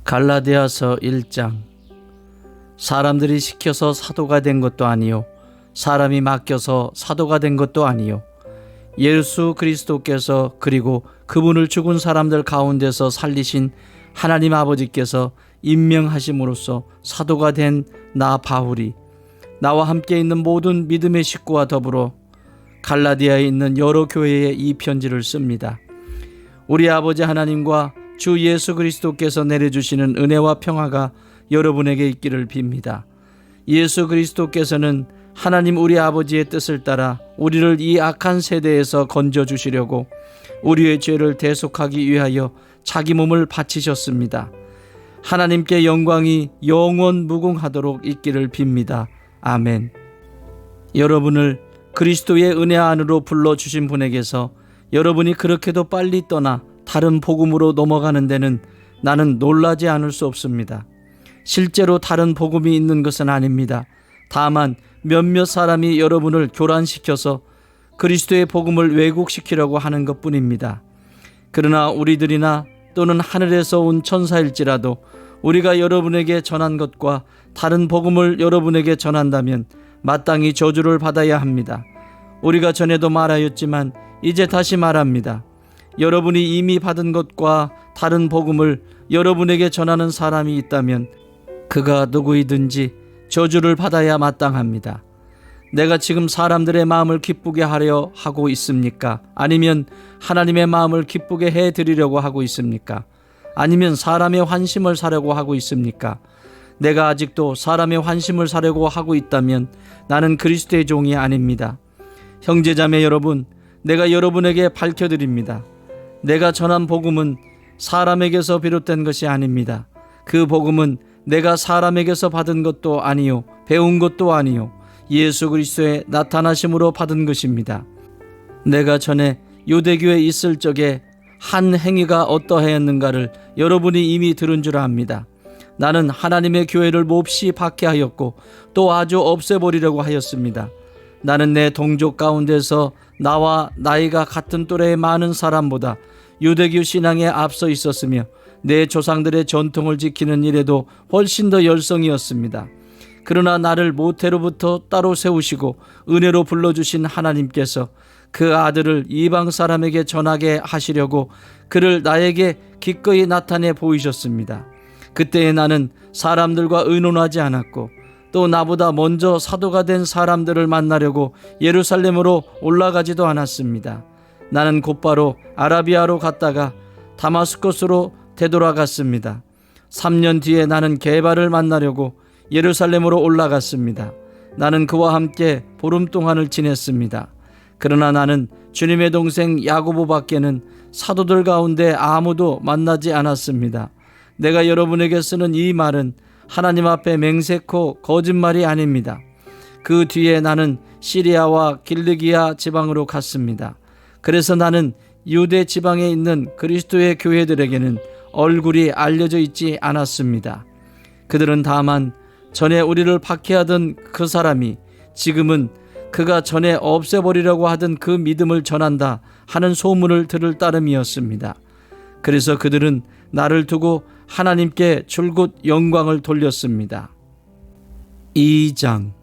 갈라디아서 1장. 사람들이 시켜서 사도가 된 것도 아니요 사람이 맡겨서 사도가 된 것도 아니요 예수 그리스도께서 그리고 그분을 죽은 사람들 가운데서 살리신 하나님 아버지께서 임명하심으로써 사도가 된 나 바울이 나와 함께 있는 모든 믿음의 식구와 더불어 갈라디아에 있는 여러 교회에 이 편지를 씁니다. 우리 아버지 하나님과 주 예수 그리스도께서 내려주시는 은혜와 평화가 여러분에게 있기를 빕니다. 예수 그리스도께서는 하나님 우리 아버지의 뜻을 따라 우리를 이 악한 세대에서 건져주시려고 우리의 죄를 대속하기 위하여 자기 몸을 바치셨습니다. 하나님께 영광이 영원 무궁하도록 있기를 빕니다. 아멘. 여러분을 그리스도의 은혜 안으로 불러주신 분에게서 여러분이 그렇게도 빨리 떠나 다른 복음으로 넘어가는 데는 나는 놀라지 않을 수 없습니다. 실제로 다른 복음이 있는 것은 아닙니다. 다만 몇몇 사람이 여러분을 교란시켜서 그리스도의 복음을 왜곡시키려고 하는 것뿐입니다. 그러나 우리들이나 또는 하늘에서 온 천사일지라도 우리가 여러분에게 전한 것과 다른 복음을 여러분에게 전한다면 마땅히 저주를 받아야 합니다. 우리가 전에도 말하였지만 이제 다시 말합니다. 여러분이 이미 받은 것과 다른 복음을 여러분에게 전하는 사람이 있다면 그가 누구이든지 저주를 받아야 마땅합니다. 내가 지금 사람들의 마음을 기쁘게 하려 하고 있습니까? 아니면 하나님의 마음을 기쁘게 해드리려고 하고 있습니까? 아니면 사람의 환심을 사려고 하고 있습니까? 내가 아직도 사람의 환심을 사려고 하고 있다면 나는 그리스도의 종이 아닙니다. 형제자매 여러분, 내가 여러분에게 밝혀드립니다. 내가 전한 복음은 사람에게서 비롯된 것이 아닙니다. 그 복음은 내가 사람에게서 받은 것도 아니요 배운 것도 아니요 예수 그리스도의 나타나심으로 받은 것입니다. 내가 전에 유대교에 있을 적에 한 행위가 어떠하였는가를 여러분이 이미 들은 줄 압니다. 나는 하나님의 교회를 몹시 박해하였고 또 아주 없애버리려고 하였습니다. 나는 내 동족 가운데서 나와 나이가 같은 또래의 많은 사람보다 유대교 신앙에 앞서 있었으며 내 조상들의 전통을 지키는 일에도 훨씬 더 열성이었습니다. 그러나 나를 모태로부터 따로 세우시고 은혜로 불러주신 하나님께서 그 아들을 이방 사람에게 전하게 하시려고 그를 나에게 기꺼이 나타내 보이셨습니다. 그때에 나는 사람들과 의논하지 않았고 또 나보다 먼저 사도가 된 사람들을 만나려고 예루살렘으로 올라가지도 않았습니다. 나는 곧바로 아라비아로 갔다가 다마스커스로 되돌아갔습니다. 3년 뒤에 나는 게바를 만나려고 예루살렘으로 올라갔습니다. 나는 그와 함께 보름 동안을 지냈습니다. 그러나 나는 주님의 동생 야고보밖에는 사도들 가운데 아무도 만나지 않았습니다. 내가 여러분에게 쓰는 이 말은 하나님 앞에 맹세코 거짓말이 아닙니다. 그 뒤에 나는 시리아와 길르기아 지방으로 갔습니다. 그래서 나는 유대 지방에 있는 그리스도의 교회들에게는 얼굴이 알려져 있지 않았습니다. 그들은 다만 전에 우리를 박해하던 그 사람이 지금은 그가 전에 없애버리려고 하던 그 믿음을 전한다 하는 소문을 들을 따름이었습니다. 그래서 그들은 나를 두고 하나님께 줄곧 영광을 돌렸습니다. 2장.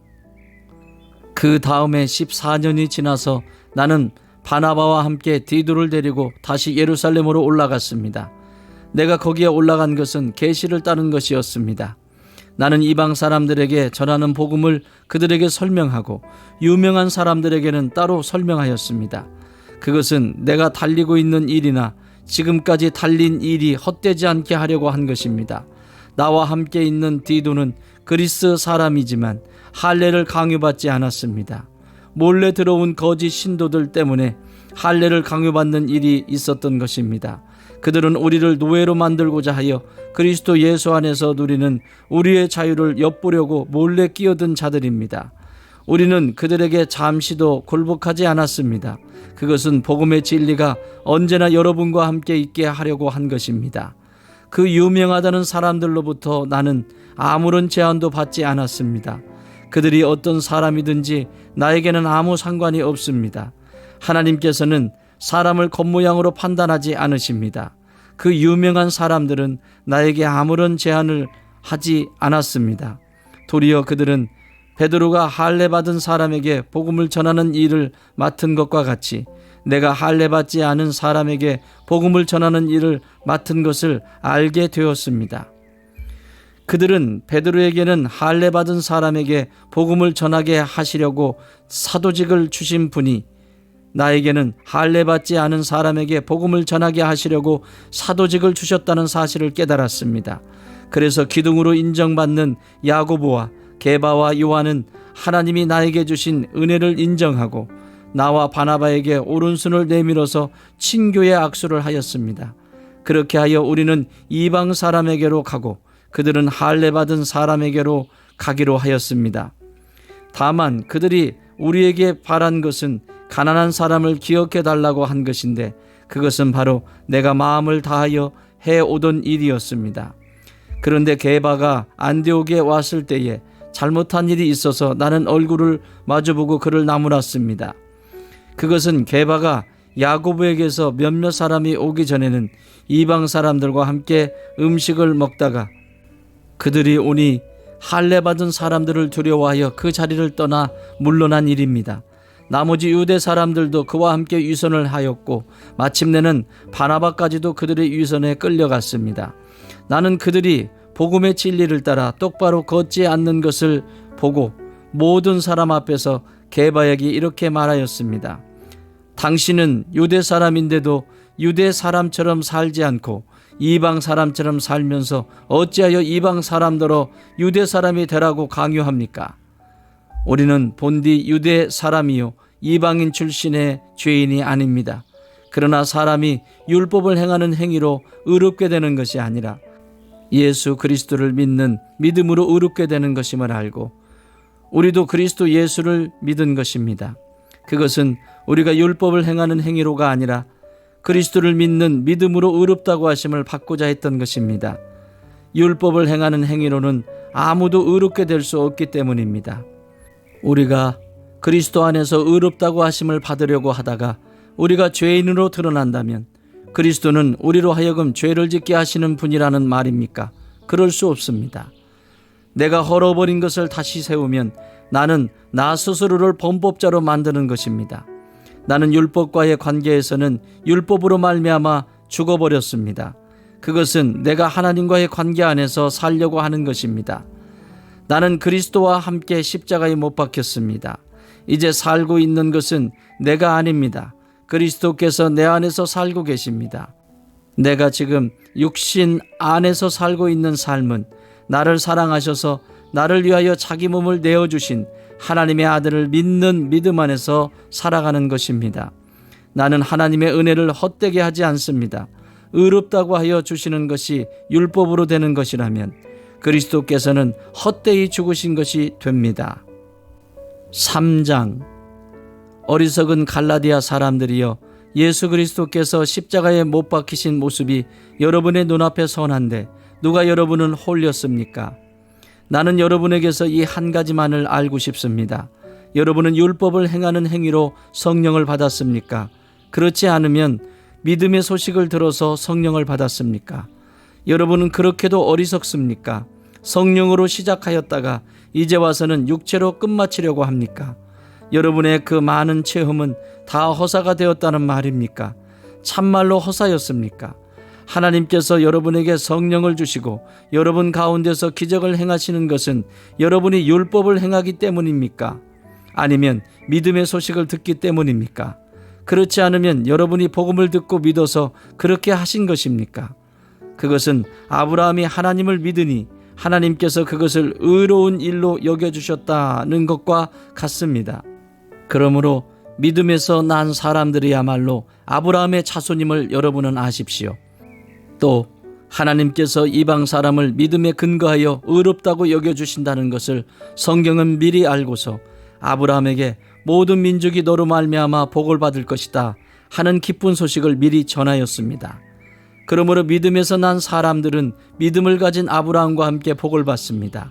그 다음에 14년이 지나서 나는 바나바와 함께 디도를 데리고 다시 예루살렘으로 올라갔습니다. 내가 거기에 올라간 것은 계시를 따른 것이었습니다. 나는 이방 사람들에게 전하는 복음을 그들에게 설명하고 유명한 사람들에게는 따로 설명하였습니다. 그것은 내가 달리고 있는 일이나 지금까지 달린 일이 헛되지 않게 하려고 한 것입니다. 나와 함께 있는 디도는 그리스 사람이지만 할례를 강요받지 않았습니다. 몰래 들어온 거짓 신도들 때문에 할례를 강요받는 일이 있었던 것입니다. 그들은 우리를 노예로 만들고자 하여 그리스도 예수 안에서 누리는 우리의 자유를 엿보려고 몰래 끼어든 자들입니다. 우리는 그들에게 잠시도 굴복하지 않았습니다. 그것은 복음의 진리가 언제나 여러분과 함께 있게 하려고 한 것입니다. 그 유명하다는 사람들로부터 나는 아무런 제한도 받지 않았습니다. 그들이 어떤 사람이든지 나에게는 아무 상관이 없습니다. 하나님께서는 사람을 겉모양으로 판단하지 않으십니다. 그 유명한 사람들은 나에게 아무런 제한을 하지 않았습니다. 도리어 그들은 베드로가 할례받은 사람에게 복음을 전하는 일을 맡은 것과 같이 내가 할례받지 않은 사람에게 복음을 전하는 일을 맡은 것을 알게 되었습니다. 그들은 베드로에게는 할례받은 사람에게 복음을 전하게 하시려고 사도직을 주신 분이 나에게는 할례받지 않은 사람에게 복음을 전하게 하시려고 사도직을 주셨다는 사실을 깨달았습니다. 그래서 기둥으로 인정받는 야고보와 게바와 요한은 하나님이 나에게 주신 은혜를 인정하고 나와 바나바에게 오른손을 내밀어서 친교의 악수를 하였습니다. 그렇게 하여 우리는 이방 사람에게로 가고 그들은 할례받은 사람에게로 가기로 하였습니다. 다만 그들이 우리에게 바란 것은 가난한 사람을 기억해 달라고 한 것인데 그것은 바로 내가 마음을 다하여 해오던 일이었습니다. 그런데 게바가 안디옥에 왔을 때에 잘못한 일이 있어서 나는 얼굴을 마주보고 그를 나무랐습니다. 그것은 게바가 야고보에게서 몇몇 사람이 오기 전에는 이방 사람들과 함께 음식을 먹다가 그들이 오니 할례받은 사람들을 두려워하여 그 자리를 떠나 물러난 일입니다. 나머지 유대 사람들도 그와 함께 위선을 하였고 마침내는 바나바까지도 그들의 위선에 끌려갔습니다. 나는 그들이 복음의 진리를 따라 똑바로 걷지 않는 것을 보고 모든 사람 앞에서 게바에게 이렇게 말하였습니다. 당신은 유대 사람인데도 유대 사람처럼 살지 않고 이방 사람처럼 살면서 어찌하여 이방 사람더러 유대 사람이 되라고 강요합니까? 우리는 본디 유대 사람이요 이방인 출신의 죄인이 아닙니다. 그러나 사람이 율법을 행하는 행위로 의롭게 되는 것이 아니라 예수 그리스도를 믿는 믿음으로 의롭게 되는 것임을 알고 우리도 그리스도 예수를 믿은 것입니다. 그것은 우리가 율법을 행하는 행위로가 아니라 그리스도를 믿는 믿음으로 의롭다고 하심을 받고자 했던 것입니다. 율법을 행하는 행위로는 아무도 의롭게 될 수 없기 때문입니다. 우리가 그리스도 안에서 의롭다고 하심을 받으려고 하다가 우리가 죄인으로 드러난다면 그리스도는 우리로 하여금 죄를 짓게 하시는 분이라는 말입니까? 그럴 수 없습니다. 내가 헐어버린 것을 다시 세우면 나는 나 스스로를 범법자로 만드는 것입니다. 나는 율법과의 관계에서는 율법으로 말미암아 죽어버렸습니다. 그것은 내가 하나님과의 관계 안에서 살려고 하는 것입니다. 나는 그리스도와 함께 십자가에 못 박혔습니다. 이제 살고 있는 것은 내가 아닙니다. 그리스도께서 내 안에서 살고 계십니다. 내가 지금 육신 안에서 살고 있는 삶은 나를 사랑하셔서 나를 위하여 자기 몸을 내어주신 하나님의 아들을 믿는 믿음 안에서 살아가는 것입니다. 나는 하나님의 은혜를 헛되게 하지 않습니다. 의롭다고 하여 주시는 것이 율법으로 되는 것이라면 그리스도께서는 헛되이 죽으신 것이 됩니다. 3장 어리석은 갈라디아 사람들이여 예수 그리스도께서 십자가에 못 박히신 모습이 여러분의 눈앞에 선한데 누가 여러분을 홀렸습니까? 나는 여러분에게서 이 한 가지만을 알고 싶습니다. 여러분은 율법을 행하는 행위로 성령을 받았습니까? 그렇지 않으면 믿음의 소식을 들어서 성령을 받았습니까? 여러분은 그렇게도 어리석습니까? 성령으로 시작하였다가 이제 와서는 육체로 끝마치려고 합니까? 여러분의 그 많은 체험은 다 허사가 되었다는 말입니까? 참말로 허사였습니까? 하나님께서 여러분에게 성령을 주시고 여러분 가운데서 기적을 행하시는 것은 여러분이 율법을 행하기 때문입니까? 아니면 믿음의 소식을 듣기 때문입니까? 그렇지 않으면 여러분이 복음을 듣고 믿어서 그렇게 하신 것입니까? 그것은 아브라함이 하나님을 믿으니 하나님께서 그것을 의로운 일로 여겨주셨다는 것과 같습니다. 그러므로 믿음에서 난 사람들이야말로 아브라함의 자손임을 여러분은 아십시오. 또 하나님께서 이방 사람을 믿음에 근거하여 의롭다고 여겨주신다는 것을 성경은 미리 알고서 아브라함에게 모든 민족이 너로 말미암아 복을 받을 것이다 하는 기쁜 소식을 미리 전하였습니다. 그러므로 믿음에서 난 사람들은 믿음을 가진 아브라함과 함께 복을 받습니다.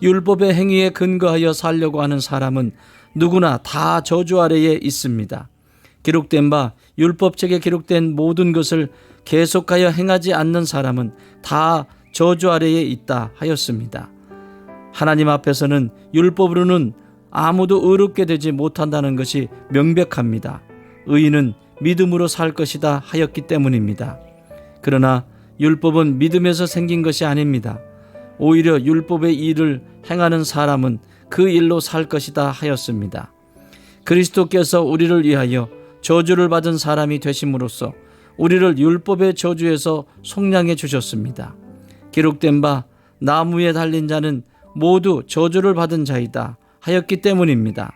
율법의 행위에 근거하여 살려고 하는 사람은 누구나 다 저주 아래에 있습니다. 기록된 바 율법책에 기록된 모든 것을 계속하여 행하지 않는 사람은 다 저주 아래에 있다 하였습니다. 하나님 앞에서는 율법으로는 아무도 의롭게 되지 못한다는 것이 명백합니다. 의인은 믿음으로 살 것이다 하였기 때문입니다. 그러나 율법은 믿음에서 생긴 것이 아닙니다. 오히려 율법의 일을 행하는 사람은 그 일로 살 것이다 하였습니다. 그리스도께서 우리를 위하여 저주를 받은 사람이 되심으로써 우리를 율법의 저주에서 속량해 주셨습니다. 기록된 바 나무에 달린 자는 모두 저주를 받은 자이다 하였기 때문입니다.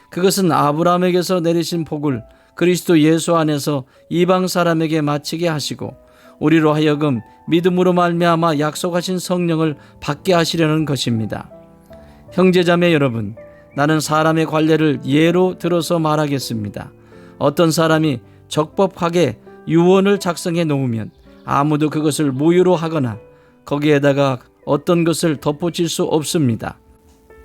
그것은 아브라함에게서 내리신 복을 그리스도 예수 안에서 이방 사람에게 마치게 하시고 우리로 하여금 믿음으로 말미암아 약속하신 성령을 받게 하시려는 것입니다. 형제자매 여러분, 나는 사람의 관례를 예로 들어서 말하겠습니다. 어떤 사람이 적법하게 유언을 작성해 놓으면 아무도 그것을 무효로 하거나 거기에다가 어떤 것을 덧붙일 수 없습니다.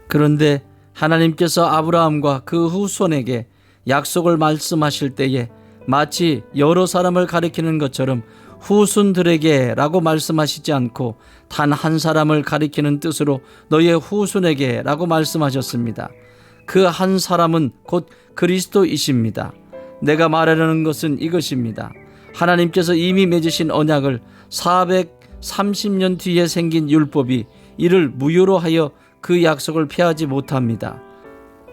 그런데 하나님께서 아브라함과 그 후손에게 약속을 말씀하실 때에 마치 여러 사람을 가리키는 것처럼 후손들에게 라고 말씀하시지 않고 단 한 사람을 가리키는 뜻으로 너의 후손에게 라고 말씀하셨습니다. 그 한 사람은 곧 그리스도이십니다. 내가 말하려는 것은 이것입니다. 하나님께서 이미 맺으신 언약을 430년 뒤에 생긴 율법이 이를 무효로 하여 그 약속을 폐하지 못합니다.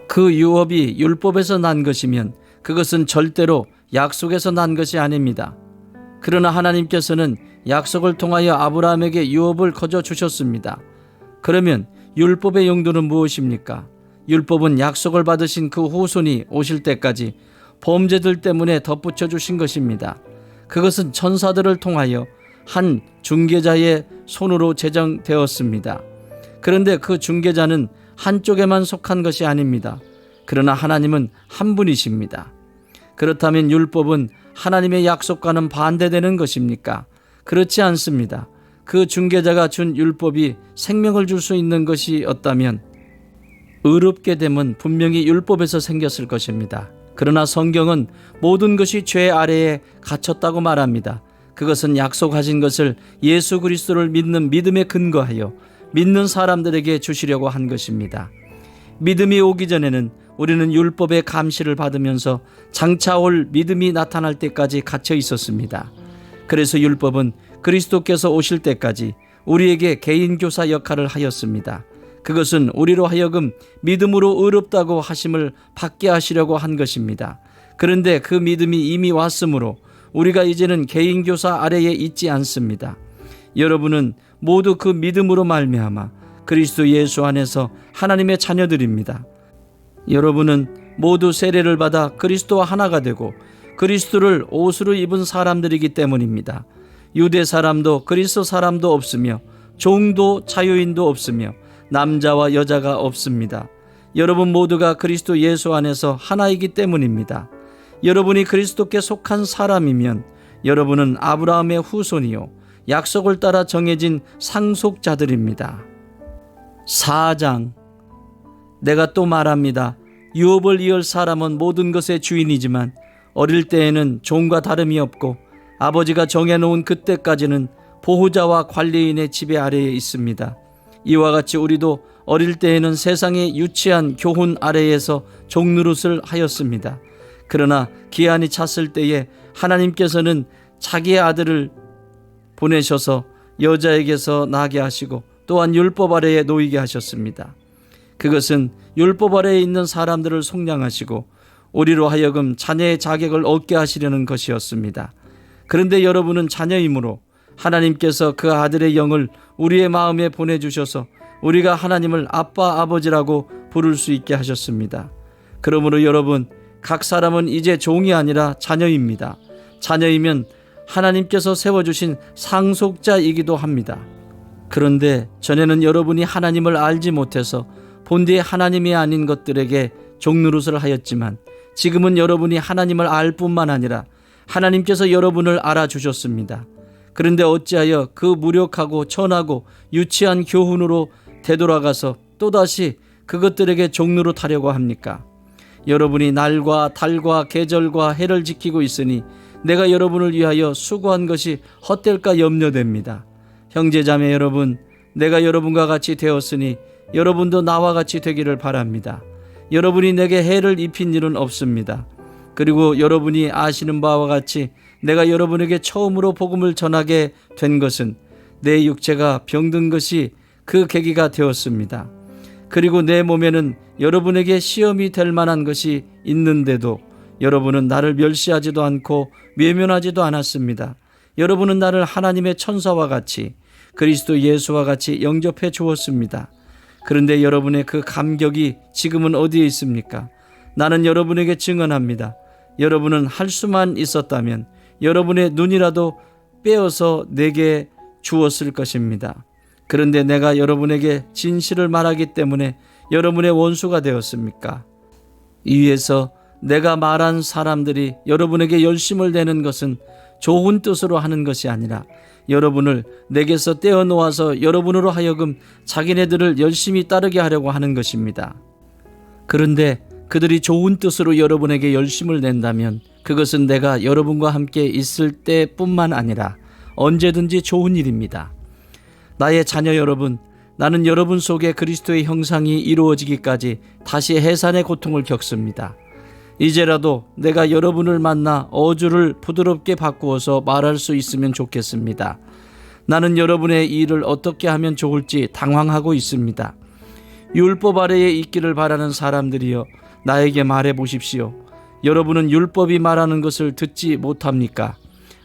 그 유업이 율법에서 난 것이면 그것은 절대로 약속에서 난 것이 아닙니다. 그러나 하나님께서는 약속을 통하여 아브라함에게 유업을 거저 주셨습니다. 그러면 율법의 용도는 무엇입니까? 율법은 약속을 받으신 그 후손이 오실 때까지 범죄들 때문에 덧붙여 주신 것입니다. 그것은 천사들을 통하여 한 중개자의 손으로 제정되었습니다. 그런데 그 중개자는 한쪽에만 속한 것이 아닙니다. 그러나 하나님은 한 분이십니다. 그렇다면 율법은 하나님의 약속과는 반대되는 것입니까? 그렇지 않습니다. 그 중개자가 준 율법이 생명을 줄 수 있는 것이었다면 의롭게 됨은 분명히 율법에서 생겼을 것입니다. 그러나 성경은 모든 것이 죄 아래에 갇혔다고 말합니다. 그것은 약속하신 것을 예수 그리스도를 믿는 믿음에 근거하여 믿는 사람들에게 주시려고 한 것입니다. 믿음이 오기 전에는 우리는 율법의 감시를 받으면서 장차 올 믿음이 나타날 때까지 갇혀 있었습니다. 그래서 율법은 그리스도께서 오실 때까지 우리에게 개인교사 역할을 하였습니다. 그것은 우리로 하여금 믿음으로 의롭다고 하심을 받게 하시려고 한 것입니다. 그런데 그 믿음이 이미 왔으므로 우리가 이제는 개인교사 아래에 있지 않습니다. 여러분은 모두 그 믿음으로 말미암아 그리스도 예수 안에서 하나님의 자녀들입니다. 여러분은 모두 세례를 받아 그리스도와 하나가 되고 그리스도를 옷으로 입은 사람들이기 때문입니다. 유대 사람도 그리스도 사람도 없으며 종도 자유인도 없으며 남자와 여자가 없습니다. 여러분 모두가 그리스도 예수 안에서 하나이기 때문입니다. 여러분이 그리스도께 속한 사람이면 여러분은 아브라함의 후손이요 약속을 따라 정해진 상속자들입니다. 4장. 내가 또 말합니다. 유업을 이을 사람은 모든 것의 주인이지만 어릴 때에는 종과 다름이 없고 아버지가 정해놓은 그때까지는 보호자와 관리인의 지배 아래에 있습니다. 이와 같이 우리도 어릴 때에는 세상의 유치한 교훈 아래에서 종노릇을 하였습니다. 그러나 기한이 찼을 때에 하나님께서는 자기의 아들을 보내셔서 여자에게서 나게 하시고 또한 율법 아래에 놓이게 하셨습니다. 그것은 율법 아래에 있는 사람들을 속량하시고 우리로 하여금 자녀의 자격을 얻게 하시려는 것이었습니다. 그런데 여러분은 자녀이므로 하나님께서 그 아들의 영을 우리의 마음에 보내주셔서 우리가 하나님을 아빠 아버지라고 부를 수 있게 하셨습니다. 그러므로 여러분 각 사람은 이제 종이 아니라 자녀입니다. 자녀이면 하나님께서 세워주신 상속자이기도 합니다. 그런데 전에는 여러분이 하나님을 알지 못해서 본디에 하나님이 아닌 것들에게 종노릇을 하였지만 지금은 여러분이 하나님을 알 뿐만 아니라 하나님께서 여러분을 알아주셨습니다. 그런데 어찌하여 그 무력하고 천하고 유치한 교훈으로 되돌아가서 또다시 그것들에게 종노릇하려고 합니까? 여러분이 날과 달과 계절과 해를 지키고 있으니 내가 여러분을 위하여 수고한 것이 헛될까 염려됩니다. 형제자매 여러분, 내가 여러분과 같이 되었으니 여러분도 나와 같이 되기를 바랍니다. 여러분이 내게 해를 입힌 일은 없습니다. 그리고 여러분이 아시는 바와 같이 내가 여러분에게 처음으로 복음을 전하게 된 것은 내 육체가 병든 것이 그 계기가 되었습니다. 그리고 내 몸에는 여러분에게 시험이 될 만한 것이 있는데도 여러분은 나를 멸시하지도 않고 외면하지도 않았습니다. 여러분은 나를 하나님의 천사와 같이 그리스도 예수와 같이 영접해 주었습니다. 그런데 여러분의 그 감격이 지금은 어디에 있습니까? 나는 여러분에게 증언합니다. 여러분은 할 수만 있었다면 여러분의 눈이라도 빼어서 내게 주었을 것입니다. 그런데 내가 여러분에게 진실을 말하기 때문에 여러분의 원수가 되었습니까? 이 위에서 내가 말한 사람들이 여러분에게 열심을 내는 것은 좋은 뜻으로 하는 것이 아니라 여러분을 내게서 떼어놓아서 여러분으로 하여금 자기네들을 열심히 따르게 하려고 하는 것입니다. 그런데 그들이 좋은 뜻으로 여러분에게 열심을 낸다면 그것은 내가 여러분과 함께 있을 때뿐만 아니라 언제든지 좋은 일입니다. 나의 자녀 여러분, 나는 여러분 속에 그리스도의 형상이 이루어지기까지 다시 해산의 고통을 겪습니다. 이제라도 내가 여러분을 만나 어조를 부드럽게 바꾸어서 말할 수 있으면 좋겠습니다. 나는 여러분의 일을 어떻게 하면 좋을지 당황하고 있습니다. 율법 아래에 있기를 바라는 사람들이여, 나에게 말해 보십시오. 여러분은 율법이 말하는 것을 듣지 못합니까?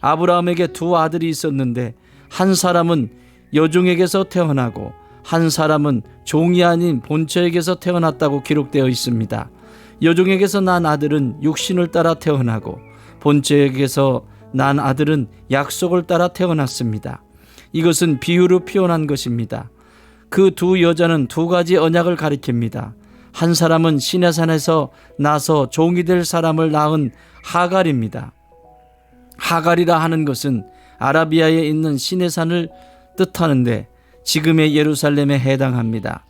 아브라함에게 두 아들이 있었는데 한 사람은 여종에게서 태어나고 한 사람은 종이 아닌 본처에게서 태어났다고 기록되어 있습니다. 여종에게서 난 아들은 육신을 따라 태어나고 본처에게서 난 아들은 약속을 따라 태어났습니다. 이것은 비유로 표현한 것입니다. 그 두 여자는 두 가지 언약을 가리킵니다. 한 사람은 시내산에서 나서 종이 될 사람을 낳은 하갈입니다. 하갈이라 하는 것은 아라비아에 있는 시내산을 뜻하는데 지금의 예루살렘에 해당합니다.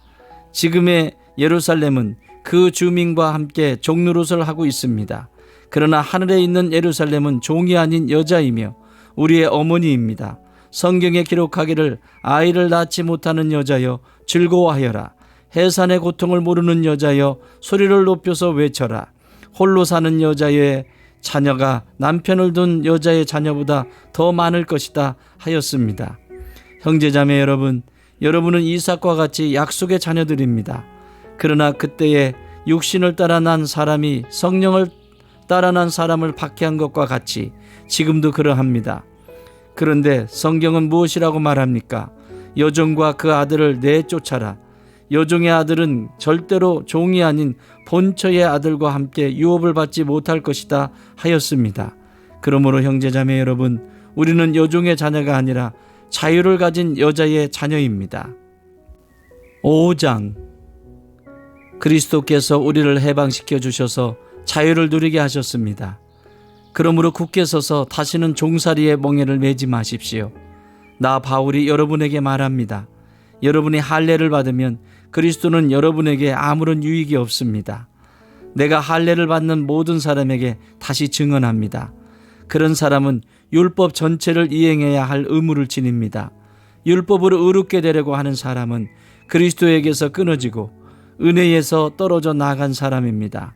지금의 예루살렘은 그 주민과 함께 종노릇을 하고 있습니다. 그러나 하늘에 있는 예루살렘은 종이 아닌 여자이며 우리의 어머니입니다. 성경에 기록하기를 아이를 낳지 못하는 여자여 즐거워하여라. 해산의 고통을 모르는 여자여 소리를 높여서 외쳐라. 홀로 사는 여자의 자녀가 남편을 둔 여자의 자녀보다 더 많을 것이다 하였습니다. 형제자매 여러분, 여러분은 이삭과 같이 약속의 자녀들입니다. 그러나 그때에 육신을 따라 난 사람이 성령을 따라 난 사람을 박해한 것과 같이 지금도 그러합니다. 그런데 성경은 무엇이라고 말합니까? 여종과 그 아들을 내쫓아라. 여종의 아들은 절대로 종이 아닌 본처의 아들과 함께 유업을 받지 못할 것이다 하였습니다. 그러므로 형제자매 여러분, 우리는 여종의 자녀가 아니라 자유를 가진 여자의 자녀입니다. 5장, 그리스도께서 우리를 해방시켜 주셔서 자유를 누리게 하셨습니다. 그러므로 굳게 서서 다시는 종살이의 멍에를 매지 마십시오. 나 바울이 여러분에게 말합니다. 여러분이 할례를 받으면 그리스도는 여러분에게 아무런 유익이 없습니다. 내가 할례를 받는 모든 사람에게 다시 증언합니다. 그런 사람은 율법 전체를 이행해야 할 의무를 지닙니다. 율법으로 의롭게 되려고 하는 사람은 그리스도에게서 끊어지고 은혜에서 떨어져 나간 사람입니다.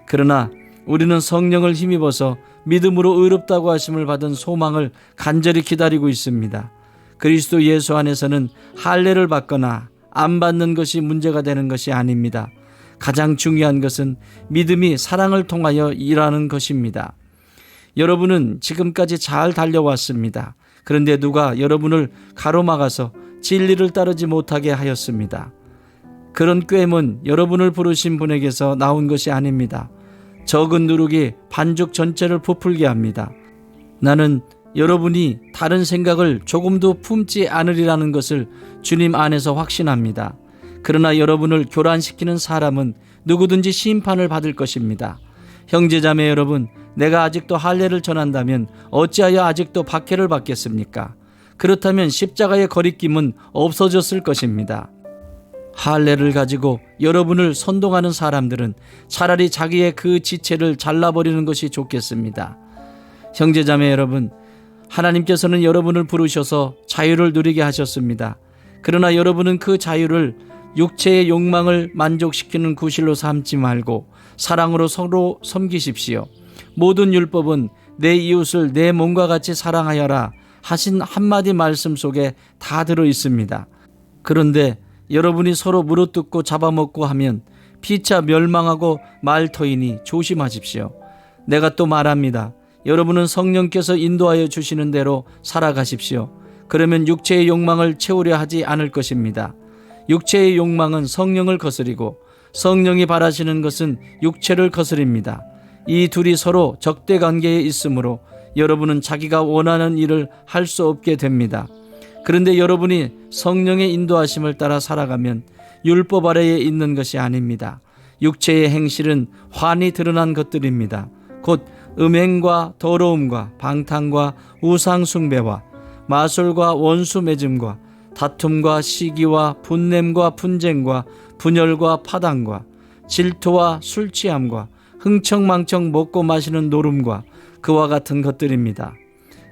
그러나 우리는 성령을 힘입어서 믿음으로 의롭다고 하심을 받은 소망을 간절히 기다리고 있습니다. 그리스도 예수 안에서는 할례를 받거나 안 받는 것이 문제가 되는 것이 아닙니다. 가장 중요한 것은 믿음이 사랑을 통하여 일하는 것입니다. 여러분은 지금까지 잘 달려왔습니다. 그런데 누가 여러분을 가로막아서 진리를 따르지 못하게 하였습니다. 그런 꾀임은 여러분을 부르신 분에게서 나온 것이 아닙니다. 적은 누룩이 반죽 전체를 부풀게 합니다. 나는 여러분이 다른 생각을 조금도 품지 않으리라는 것을 주님 안에서 확신합니다. 그러나 여러분을 교란시키는 사람은 누구든지 심판을 받을 것입니다. 형제자매 여러분, 내가 아직도 할례를 전한다면 어찌하여 아직도 박해를 받겠습니까? 그렇다면 십자가의 거리낌은 없어졌을 것입니다. 할례를 가지고 여러분을 선동하는 사람들은 차라리 자기의 그 지체를 잘라버리는 것이 좋겠습니다. 형제자매 여러분, 하나님께서는 여러분을 부르셔서 자유를 누리게 하셨습니다. 그러나 여러분은 그 자유를 육체의 욕망을 만족시키는 구실로 삼지 말고 사랑으로 서로 섬기십시오. 모든 율법은 내 이웃을 내 몸과 같이 사랑하여라 하신 한마디 말씀 속에 다 들어 있습니다. 그런데 여러분이 서로 물어뜯고 잡아먹고 하면 피차 멸망하고 말터이니 조심하십시오. 내가 또 말합니다. 여러분은 성령께서 인도하여 주시는 대로 살아가십시오. 그러면 육체의 욕망을 채우려 하지 않을 것입니다. 육체의 욕망은 성령을 거스리고 성령이 바라시는 것은 육체를 거스립니다. 이 둘이 서로 적대 관계에 있으므로 여러분은 자기가 원하는 일을 할 수 없게 됩니다. 그런데 여러분이 성령의 인도하심을 따라 살아가면 율법 아래에 있는 것이 아닙니다. 육체의 행실은 환히 드러난 것들입니다. 곧 음행과 더러움과 방탕과 우상숭배와 마술과 원수 맺음과 다툼과 시기와 분냄과 분쟁과 분열과 파당과 질투와 술 취함과 흥청망청 먹고 마시는 노름과 그와 같은 것들입니다.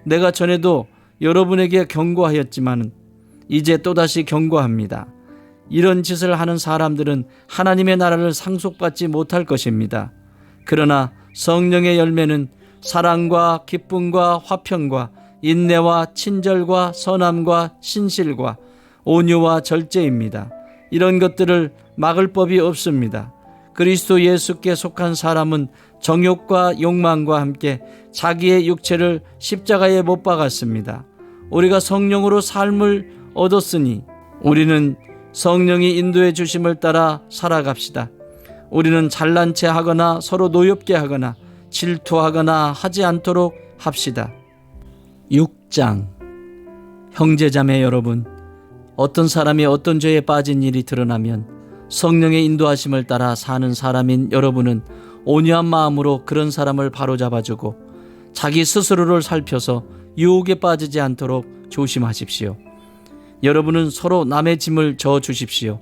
내가 전에도 여러분에게 경고하였지만 이제 또다시 경고합니다. 이런 짓을 하는 사람들은 하나님의 나라를 상속받지 못할 것입니다. 그러나 성령의 열매는 사랑과 기쁨과 화평과 인내와 친절과 선함과 신실과 온유와 절제입니다. 이런 것들을 막을 법이 없습니다. 그리스도 예수께 속한 사람은 정욕과 욕망과 함께 자기의 육체를 십자가에 못 박았습니다. 우리가 성령으로 삶을 얻었으니 우리는 성령이 인도해 주심을 따라 살아갑시다. 우리는 잘난 체 하거나 서로 노엽게 하거나 질투하거나 하지 않도록 합시다. 6장. 형제자매 여러분, 어떤 사람이 어떤 죄에 빠진 일이 드러나면 성령의 인도하심을 따라 사는 사람인 여러분은 온유한 마음으로 그런 사람을 바로잡아주고 자기 스스로를 살펴서 유혹에 빠지지 않도록 조심하십시오. 여러분은 서로 남의 짐을 져 주십시오.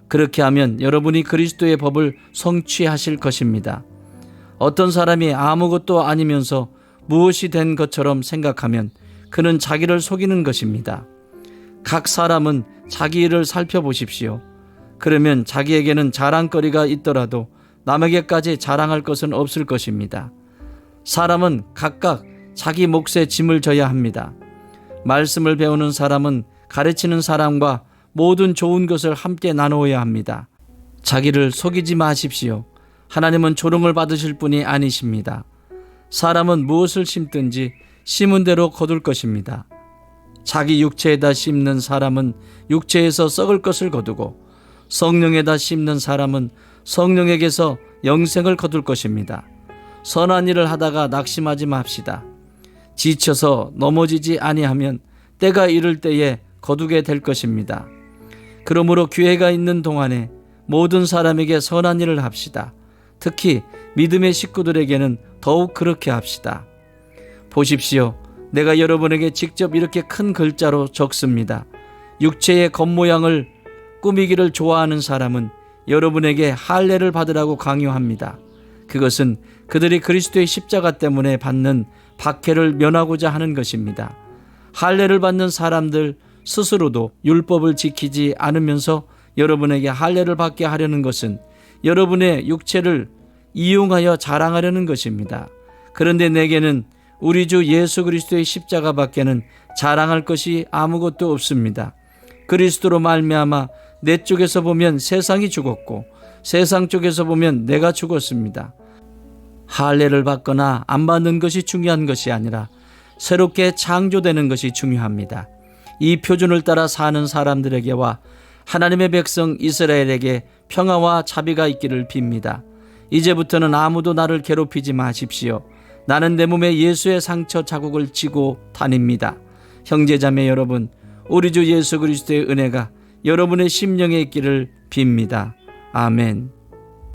그렇게 하면 여러분이 그리스도의 법을 성취하실 것입니다. 어떤 사람이 아무것도 아니면서 무엇이 된 것처럼 생각하면 그는 자기를 속이는 것입니다. 각 사람은 자기 일을 살펴보십시오. 그러면 자기에게는 자랑거리가 있더라도 남에게까지 자랑할 것은 없을 것입니다. 사람은 각각 자기 몫의 짐을 져야 합니다. 말씀을 배우는 사람은 가르치는 사람과 모든 좋은 것을 함께 나누어야 합니다. 자기를 속이지 마십시오. 하나님은 조롱을 받으실 분이 아니십니다. 사람은 무엇을 심든지 심은 대로 거둘 것입니다. 자기 육체에다 심는 사람은 육체에서 썩을 것을 거두고 성령에다 심는 사람은 성령에게서 영생을 거둘 것입니다. 선한 일을 하다가 낙심하지 맙시다. 지쳐서 넘어지지 아니하면 때가 이를 때에 거두게 될 것입니다. 그러므로 기회가 있는 동안에 모든 사람에게 선한 일을 합시다. 특히 믿음의 식구들에게는 더욱 그렇게 합시다. 보십시오. 내가 여러분에게 직접 이렇게 큰 글자로 적습니다. 육체의 겉모양을 꾸미기를 좋아하는 사람은 여러분에게 할례를 받으라고 강요합니다. 그것은 그들이 그리스도의 십자가 때문에 받는 박해를 면하고자 하는 것입니다. 할례를 받는 사람들 스스로도 율법을 지키지 않으면서 여러분에게 할례를 받게 하려는 것은 여러분의 육체를 이용하여 자랑하려는 것입니다. 그런데 내게는 우리 주 예수 그리스도의 십자가밖에는 자랑할 것이 아무것도 없습니다. 그리스도로 말미암아 내 쪽에서 보면 세상이 죽었고 세상 쪽에서 보면 내가 죽었습니다. 할례를 받거나 안 받는 것이 중요한 것이 아니라 새롭게 창조되는 것이 중요합니다. 이 표준을 따라 사는 사람들에게와 하나님의 백성 이스라엘에게 평화와 자비가 있기를 빕니다. 이제부터는 아무도 나를 괴롭히지 마십시오. 나는 내 몸에 예수의 상처 자국을 지고 다닙니다. 형제자매 여러분, 우리 주 예수 그리스도의 은혜가 여러분의 심령에 있기를 빕니다. 아멘.